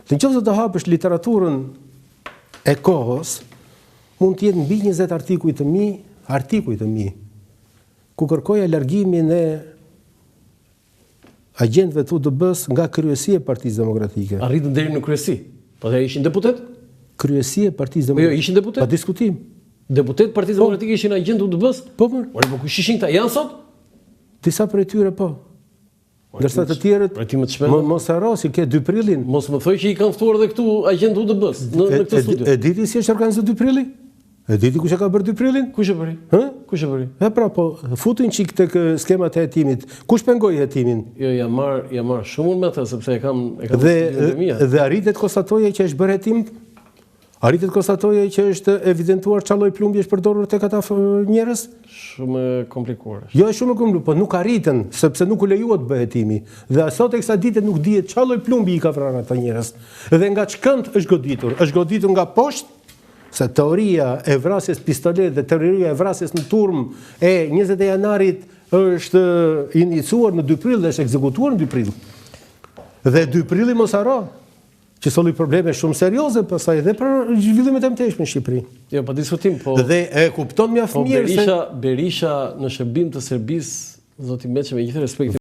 Dhe nëse të hapësh literaturën e kohës, mund të jetë mbi 20 artikuj të mi, ku kërkoja largimin e agjentëve të UDB-s nga kryesia e Partisë Demokratike. Arritën deri në kryesi. Po dhe ishin deputet? Kryesia e Partisë Demokratike. Jo, ishin deputet? Pa diskutim. Deputet Partisë Demokratike ishin agjentë UDB-s? Po. Po kush ishin këta? Janë sot? Disa prej tyre po. Ndërsa të tjerët mos haro si ke 2 prillin. Mos më thoj që i kanë ftuar edhe këtu agjentë UDB-s në këtë studio. E diti si është organizuar 2 prilli? E diti kush e ka bërë 2 prillin? Kush e bëri? Kush e bëri? Pra po, futin çik tek skemat e hetimit. Kush pengoi hetimin? Jo, jam marr shumë me atë sepse e kam dhe arritet konstatoja që është bërë hetim. Arritet konstatoja që është evidentuar çalloj plumbjesh përdorur tek ata njerëz. Shumë e komplikuar. Jo, është shumë e komplikuar, po nuk arritën sepse nuk u lejuat të bëhet hetimi. Dhe sot teksa ditë nuk dihet çalloj plumbi i ka vrarë ata njerëz. Dhe nga çkënd është goditur? Është goditur nga poshtë. Se teoria e vrasjes pistolet dhe teoria e vrasjes në turm e 20 janarit është iniciuar në 2 prill dhe është ekzekutuar në 2 prill. Dhe 2 prilli mos haro, që solli probleme shumë serioze pastaj edhe për zhvillimet e mëtejshme në Shqipëri. Jo, pa diskutim, po. Dhe e kupton mjaft mirë se Berisha në shërbim të Serbisë, zoti Meçi, me gjithë respektin